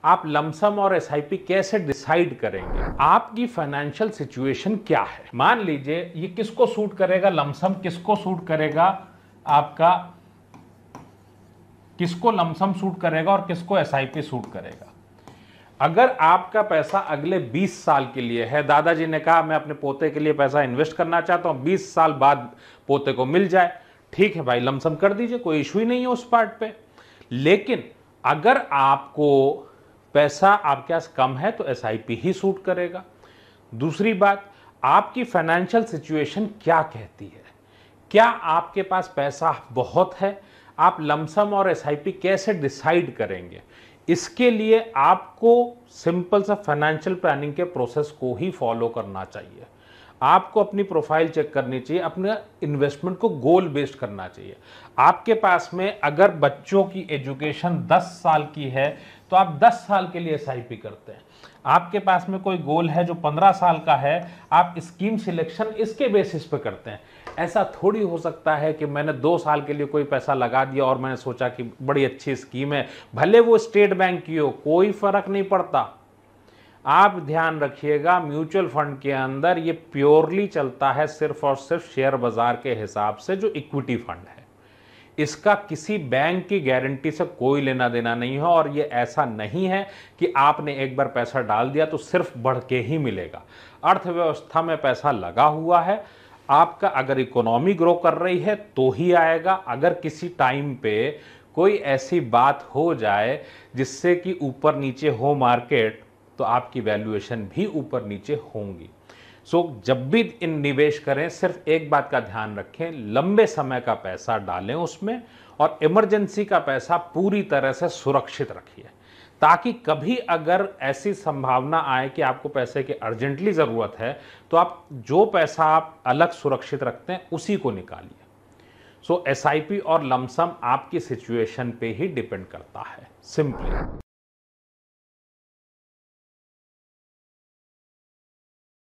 आप लमसम और एसआईपी कैसे डिसाइड करेंगे? आपकी फाइनेंशियल सिचुएशन क्या है? मान लीजिए ये किसको सूट करेगा लमसम, किसको सूट करेगा आपका, किसको लमसम सूट करेगा और किसको एसआईपी सूट करेगा? अगर आपका पैसा अगले 20 साल के लिए है, दादाजी ने कहा मैं अपने पोते के लिए पैसा इन्वेस्ट करना चाहता हूं, 20 साल बाद पोते को मिल जाए, ठीक है भाई, लमसम कर दीजिए, कोई इशू ही नहीं है उस पार्ट पे। लेकिन अगर आपको पैसा आपके पास कम है तो एसआईपी ही सूट करेगा। दूसरी बात, आपकी फाइनेंशियल सिचुएशन क्या कहती है? क्या आपके पास पैसा बहुत है? आप लमसम और एसआईपी कैसे डिसाइड करेंगे? इसके लिए आपको सिंपल सा फाइनेंशियल प्लानिंग के प्रोसेस को ही फॉलो करना चाहिए। आपको अपनी प्रोफाइल चेक करनी चाहिए, अपने इन्वेस्टमेंट को गोल बेस्ड करना चाहिए। आपके पास में अगर बच्चों की एजुकेशन 10 साल की है तो आप 10 साल के लिए एसआईपी करते हैं। आपके पास में कोई गोल है जो 15 साल का है, आप स्कीम सिलेक्शन इसके बेसिस पे करते हैं। ऐसा थोड़ी हो सकता है कि मैंने 2 साल के लिए कोई पैसा लगा दिया और मैंने सोचा कि बड़ी अच्छी स्कीम है, भले वो स्टेट बैंक की हो, कोई फर्क नहीं पड़ता। आप ध्यान रखिएगा, म्यूचुअल फंड के अंदर ये प्योरली चलता है सिर्फ और सिर्फ शेयर बाजार के हिसाब से, जो इक्विटी फंड है। इसका किसी बैंक की गारंटी से कोई लेना देना नहीं है। और ये ऐसा नहीं है कि आपने एक बार पैसा डाल दिया तो सिर्फ बढ़ के ही मिलेगा। अर्थव्यवस्था में पैसा लगा हुआ है, आपका अगर इकोनॉमी ग्रो कर रही है तो ही आएगा। अगर किसी टाइम पे कोई ऐसी बात हो जाए जिससे कि ऊपर नीचे हो मार्केट, तो आपकी वैल्यूएशन भी ऊपर नीचे होंगी। जब भी इन निवेश करें, सिर्फ एक बात का ध्यान रखें, लंबे समय का पैसा डालें उसमें, और इमरजेंसी का पैसा पूरी तरह से सुरक्षित रखिए, ताकि कभी अगर ऐसी संभावना आए कि आपको पैसे की अर्जेंटली ज़रूरत है तो आप जो पैसा आप अलग सुरक्षित रखते हैं उसी को निकालिए। एसआईपी और लमसम आपकी सिचुएशन पे ही डिपेंड करता है, सिंपली।